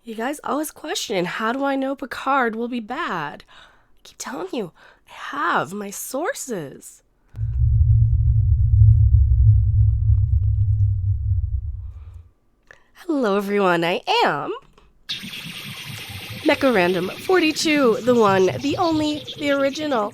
You guys always question, how do I know Picard will be bad? I keep telling you, I have my sources. Hello everyone, I am Mecha Random 42, the one, the only, the original.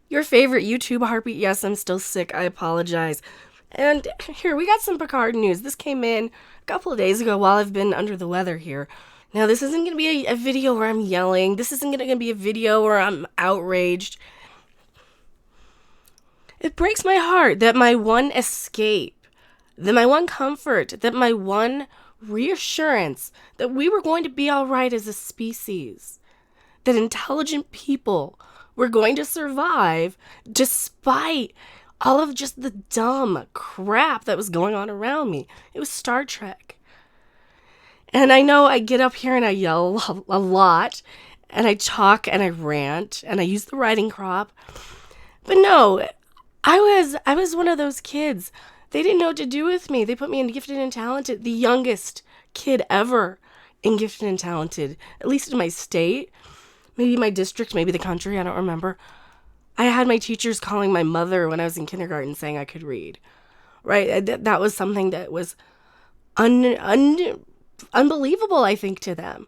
Your favorite YouTube heartbeat. Yes, I'm still sick, I apologize. And here, we got some Picard news. This came in a couple of days ago while I've been under the weather here. Now, this isn't going to be a video where I'm yelling. This isn't going to be a video where I'm outraged. It breaks my heart that my one escape, that my one comfort, that my one reassurance that we were going to be all right as a species, that intelligent people were going to survive despite all of just the dumb crap that was going on around me. It was Star Trek. And I know I get up here and I yell a lot, and I talk and I rant, and I use the writing crop. But no, I was one of those kids. They didn't know what to do with me. They put me in Gifted and Talented, the youngest kid ever in Gifted and Talented, at least in my state, maybe my district, maybe the country, I don't remember. I had my teachers calling my mother when I was in kindergarten saying I could read, right? That was something that was unbelievable, I think, to them,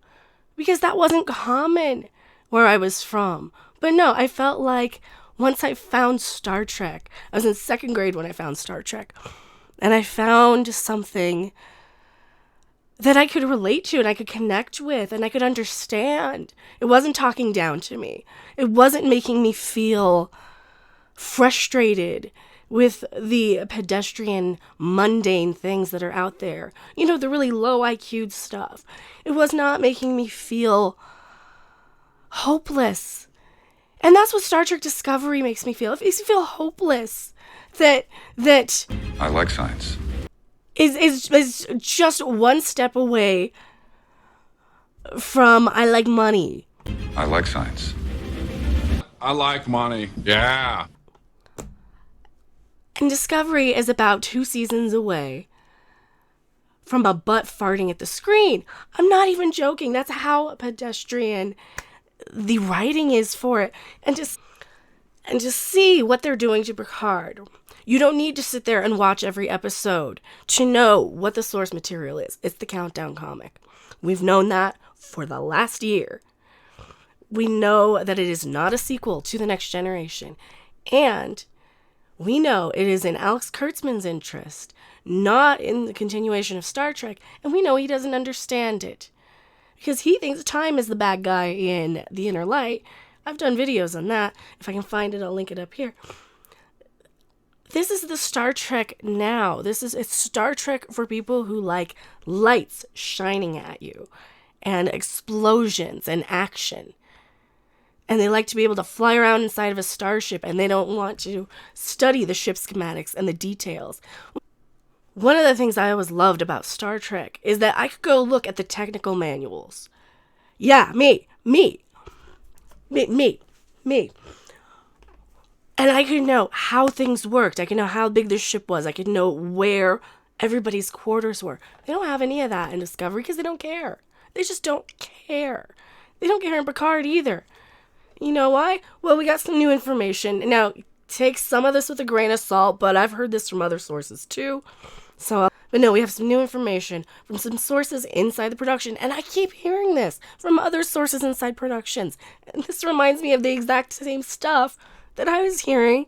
because that wasn't common where I was from. But no, I felt like once I found Star Trek, I was in second grade when I found Star Trek, and I found something that I could relate to and I could connect with and I could understand. It wasn't talking down to me. It wasn't making me feel frustrated with the pedestrian, mundane things that are out there. You know, the really low IQ stuff. It was not making me feel hopeless. And that's what Star Trek Discovery makes me feel. It makes me feel hopeless. That I like science. is just one step away from I like money. I like science. I like money. Yeah. And Discovery is about 2 seasons away from a butt farting at the screen. I'm not even joking. That's how pedestrian the writing is for it. And just see what they're doing to Picard. You don't need to sit there and watch every episode to know what the source material is. It's the Countdown comic. We've known that for the last year. We know that it is not a sequel to The Next Generation. And we know it is in Alex Kurtzman's interest, not in the continuation of Star Trek. And we know he doesn't understand it, because he thinks Time is the bad guy in The Inner Light. I've done videos on that. If I can find it, I'll link it up here. This is the Star Trek now. It's Star Trek for people who like lights shining at you and explosions and action. And they like to be able to fly around inside of a starship, and they don't want to study the ship schematics and the details. One of the things I always loved about Star Trek is that I could go look at the technical manuals. Yeah, me. And I could know how things worked. I could know how big the ship was. I could know where everybody's quarters were. They don't have any of that in Discovery because they don't care. They just don't care. They don't care in Picard either. You know why? Well, we got some new information. Now, take some of this with a grain of salt, but I've heard this from other sources too. But no, we have some new information from some sources inside the production, and I keep hearing this from other sources inside productions. And this reminds me of the exact same stuff that I was hearing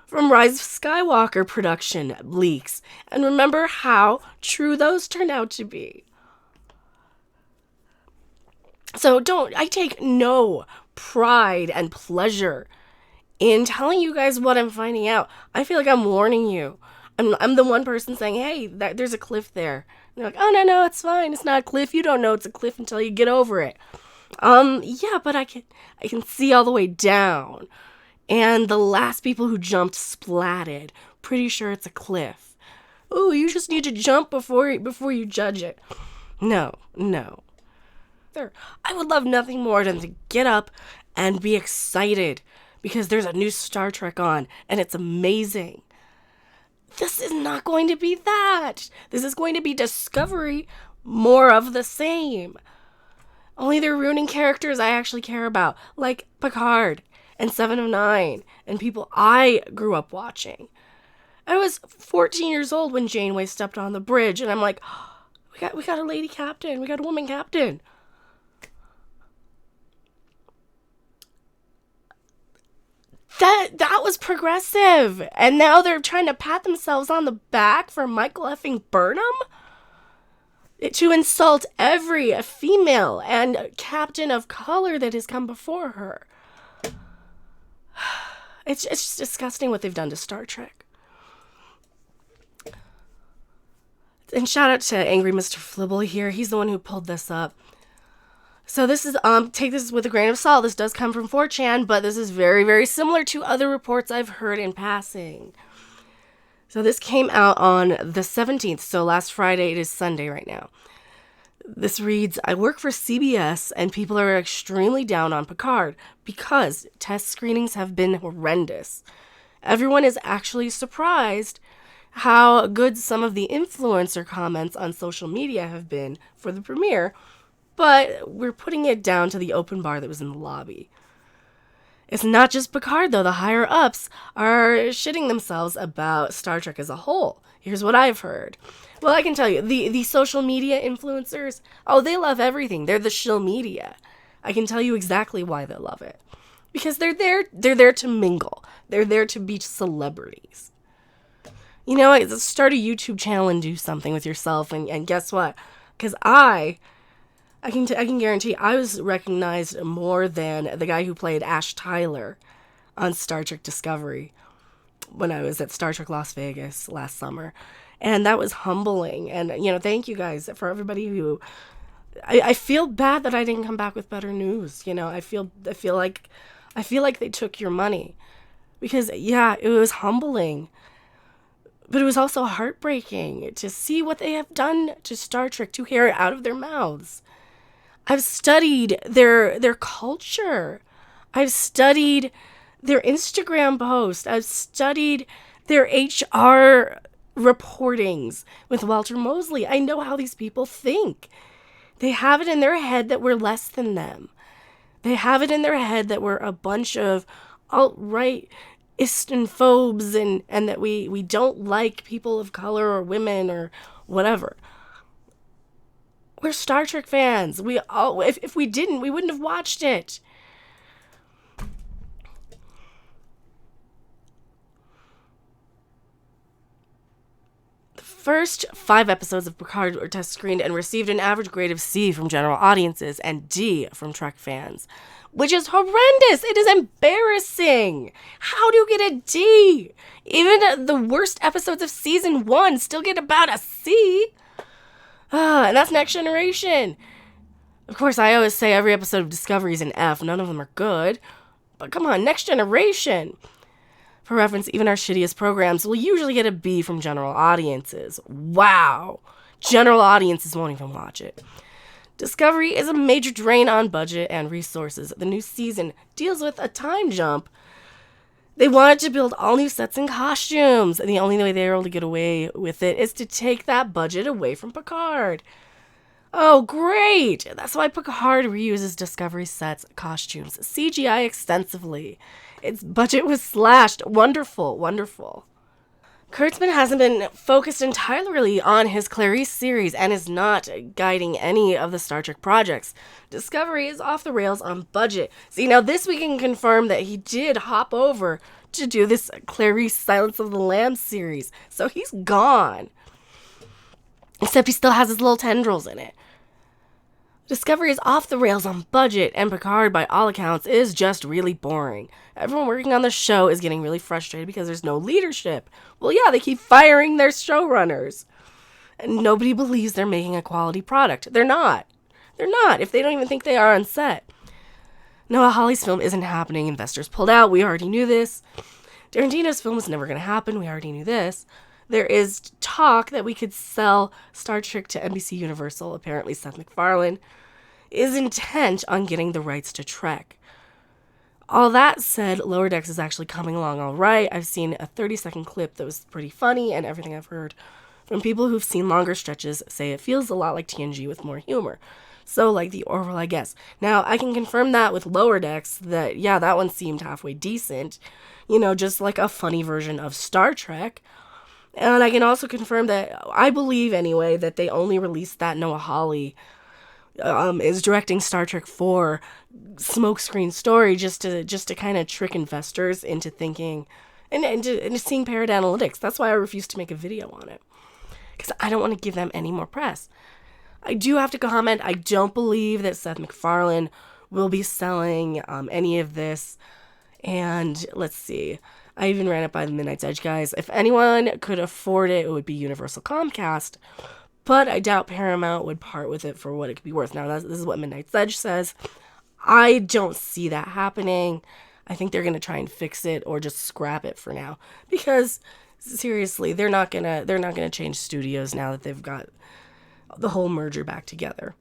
from Rise of Skywalker production leaks. And remember how true those turned out to be. So I take no pride and pleasure in telling you guys what I'm finding out. I feel like I'm warning you. I'm the one person saying, hey, there's a cliff there. And they're like, oh, no, it's fine. It's not a cliff. You don't know it's a cliff until you get over it. Yeah, but I can see all the way down. And the last people who jumped splatted. Pretty sure it's a cliff. Ooh, you just need to jump before you judge it. No. I would love nothing more than to get up and be excited because there's a new Star Trek on and it's amazing. This is not going to be that. This is going to be Discovery, more of the same. Only they're ruining characters I actually care about, like Picard and Seven of Nine and people I grew up watching. I was 14 years old when Janeway stepped on the bridge, and I'm like, oh, we got a lady captain, we got a woman captain. That was progressive, and now they're trying to pat themselves on the back for Michael effing Burnham to insult every female and captain of color that has come before her. It's just disgusting what they've done to Star Trek. And shout out to Angry Mr. Flibble here. He's the one who pulled this up. So this is, take this with a grain of salt. This does come from 4chan, but this is very, very similar to other reports I've heard in passing. So this came out on the 17th, so last Friday. It is Sunday right now. This reads, I work for CBS and people are extremely down on Picard because test screenings have been horrendous. Everyone is actually surprised how good some of the influencer comments on social media have been for the premiere, but we're putting it down to the open bar that was in the lobby. It's not just Picard, though. The higher-ups are shitting themselves about Star Trek as a whole. Here's what I've heard. Well, I can tell you, the social media influencers, oh, they love everything. They're the shill media. I can tell you exactly why they love it. Because they're there to mingle. They're there to be celebrities. You know, start a YouTube channel and do something with yourself, and guess what? Because I can guarantee I was recognized more than the guy who played Ash Tyler on Star Trek Discovery when I was at Star Trek Las Vegas last summer. And that was humbling. And, you know, thank you guys for everybody who... I feel bad that I didn't come back with better news. You know, I feel like they took your money. Because, yeah, it was humbling. But it was also heartbreaking to see what they have done to Star Trek, to hear it out of their mouths. I've studied their culture. I've studied their Instagram posts. I've studied their HR reportings with Walter Mosley. I know how these people think. They have it in their head that we're less than them. They have it in their head that we're a bunch of alt-right Istanphobes and that we don't like people of color or women or whatever. We're Star Trek fans. If we didn't, we wouldn't have watched it. The first 5 episodes of Picard were test screened and received an average grade of C from general audiences and D from Trek fans, which is horrendous. It is embarrassing. How do you get a D? Even the worst episodes of season 1 still get about a C. And that's Next Generation. Of course, I always say every episode of Discovery is an F. None of them are good. But come on, Next Generation. For reference, even our shittiest programs will usually get a B from general audiences. Wow. General audiences won't even watch it. Discovery is a major drain on budget and resources. The new season deals with a time jump. They wanted to build all new sets and costumes, and the only way they were able to get away with it is to take that budget away from Picard. Oh, great! That's why Picard reuses Discovery sets, costumes, CGI extensively. Its budget was slashed. Wonderful, wonderful. Kurtzman hasn't been focused entirely on his Clarice series and is not guiding any of the Star Trek projects. Discovery is off the rails on budget. See, now this we can confirm that he did hop over to do this Clarice Silence of the Lambs series. So he's gone. Except he still has his little tendrils in it. Discovery is off the rails on budget, and Picard, by all accounts, is just really boring. Everyone working on the show is getting really frustrated because there's no leadership. Well, yeah, they keep firing their showrunners. And nobody believes they're making a quality product. They're not. They're not, if they don't even think they are on set. Noah Hawley's film isn't happening. Investors pulled out. We already knew this. Tarantino's film was never going to happen. We already knew this. There is talk that we could sell Star Trek to NBC Universal. Apparently, Seth MacFarlane is intent on getting the rights to Trek. All that said, Lower Decks is actually coming along all right. I've seen a 30-second clip that was pretty funny, and everything I've heard from people who've seen longer stretches say it feels a lot like TNG with more humor. So, like the Orville, I guess. Now, I can confirm that with Lower Decks that, yeah, that one seemed halfway decent. Just like a funny version of Star Trek. And I can also confirm that, I believe anyway, that they only released that Noah Hawley is directing Star Trek 4 smokescreen story just to kind of trick investors into thinking and seeing Parrot Analytics. That's why I refuse to make a video on it, because I don't want to give them any more press. I do have to comment, I don't believe that Seth MacFarlane will be selling any of this. And let's see, I even ran it by the Midnight's Edge guys. If anyone could afford it, it would be Universal Comcast. But I doubt Paramount would part with it for what it could be worth. Now, this is what Midnight's Edge says. I don't see that happening. I think they're going to try and fix it or just scrap it for now. Because, seriously, they're not gonna change studios now that they've got the whole merger back together.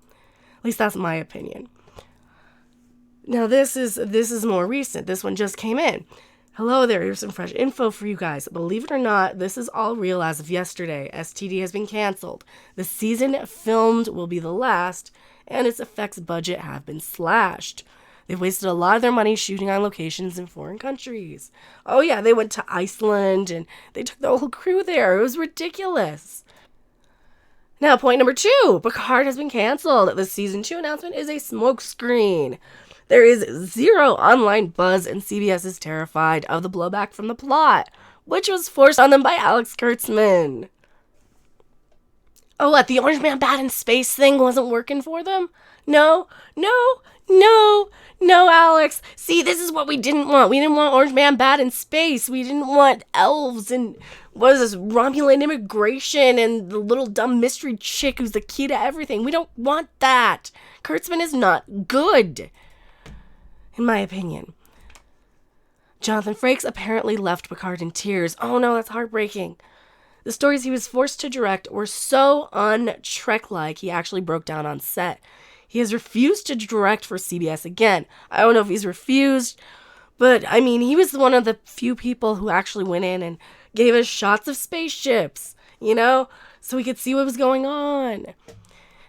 At least that's my opinion. Now, this is more recent. This one just came in. Hello there, here's some fresh info for you guys. Believe it or not, this is all real as of yesterday. STD has been canceled. The season filmed will be the last, and its effects budget have been slashed. They've wasted a lot of their money shooting on locations in foreign countries. Oh yeah, they went to Iceland, and they took the whole crew there. It was ridiculous. Now, point number 2, Picard has been canceled. The season 2 announcement is a smokescreen. There is zero online buzz, and CBS is terrified of the blowback from the plot, which was forced on them by Alex Kurtzman. Oh, what, the Orange Man Bad in Space thing wasn't working for them? No, Alex. See, this is what we didn't want. We didn't want Orange Man Bad in Space. We didn't want elves and, what is this, Romulan immigration and the little dumb mystery chick who's the key to everything. We don't want that. Kurtzman is not good, in my opinion. Jonathan Frakes apparently left Picard in tears. Oh no, that's heartbreaking. The stories he was forced to direct were so un-Trek-like, he actually broke down on set. He has refused to direct for CBS again. I don't know if he's refused, but I mean, he was one of the few people who actually went in and gave us shots of spaceships, so we could see what was going on.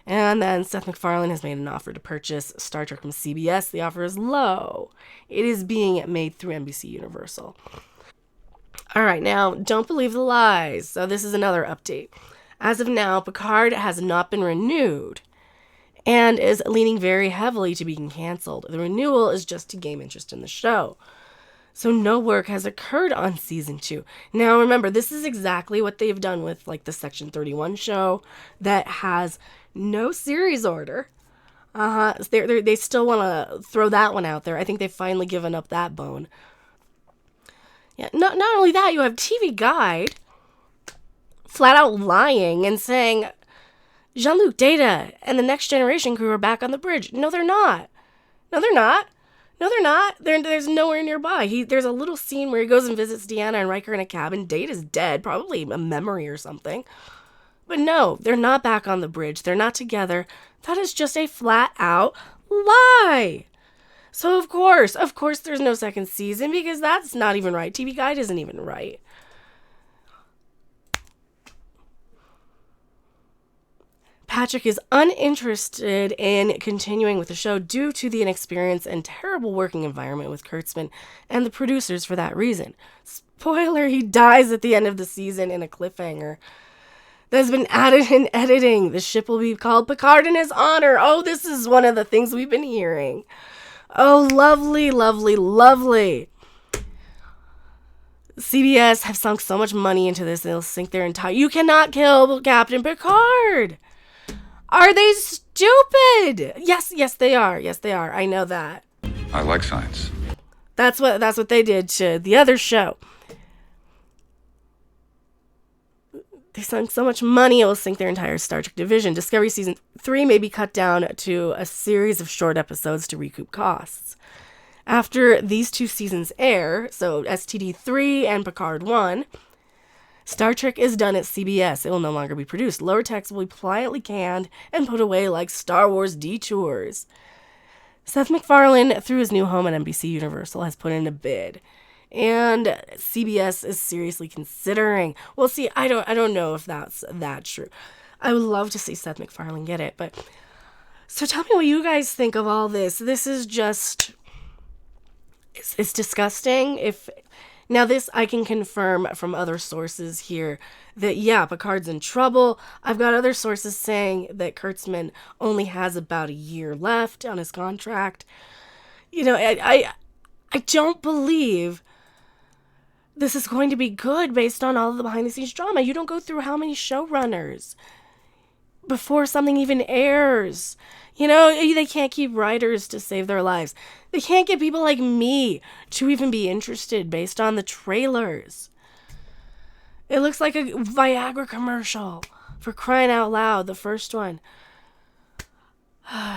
And then Seth MacFarlane has made an offer to purchase Star Trek from CBS. The offer is low. It is being made through NBC Universal. All right, now, don't believe the lies. So this is another update. As of now, Picard has not been renewed and is leaning very heavily to being canceled. The renewal is just to gain interest in the show. So no work has occurred on season 2. Now remember, this is exactly what they've done with like the Section 31 show that has no series order. They still want to throw that one out there. I think they've finally given up that bone. Yeah, not only that, you have TV Guide flat out lying and saying Jean-Luc, Data, and the Next Generation crew are back on the bridge. No, they're not. There's nowhere nearby. There's a little scene where he goes and visits Deanna and Riker in a cabin. Data's dead, probably a memory or something. But no, they're not back on the bridge. They're not together. That is just a flat out lie. So of course there's no second season, because that's not even right. TV Guide isn't even right. Patrick is uninterested in continuing with the show due to the inexperience and terrible working environment with Kurtzman and the producers for that reason. Spoiler, he dies at the end of the season in a cliffhanger that has been added in editing. The ship will be called Picard in his honor. Oh, this is one of the things we've been hearing. Oh, lovely, lovely, lovely. CBS have sunk so much money into this, they'll sink their entire... You cannot kill Captain Picard! Are they stupid? Yes, they are. Yes, they are. I know that. I like science. That's what they did to the other show. They sunk so much money, it will sink their entire Star Trek division. Discovery Season 3 may be cut down to a series of short episodes to recoup costs. After these 2 seasons air, so STD 3 and Picard 1, Star Trek is done at CBS. It will no longer be produced. Lower Decks will be pliantly canned and put away like Star Wars detours. Seth MacFarlane, through his new home at NBC Universal, has put in a bid. And CBS is seriously considering. Well, see, I don't know if that's that true. I would love to see Seth MacFarlane get it, but So tell me what you guys think of all this. This is just... It's disgusting. Now this I can confirm from other sources here that, yeah, Picard's in trouble. I've got other sources saying that Kurtzman only has about a year left on his contract. You know, I don't believe this is going to be good based on all of the behind the scenes drama. You don't go through how many showrunners before something even airs. You know, they can't keep writers to save their lives. They can't get people like me to even be interested based on the trailers. It looks like a Viagra commercial, for crying out loud, the first one.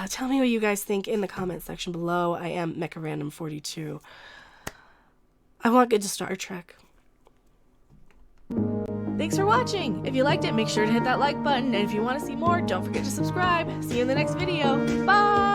Tell me what you guys think in the comment section below. I am MechaRandom42. I want good to Star Trek. Thanks for watching. If you liked it, make sure to hit that like button. And if you want to see more, don't forget to subscribe. See you in the next video. Bye!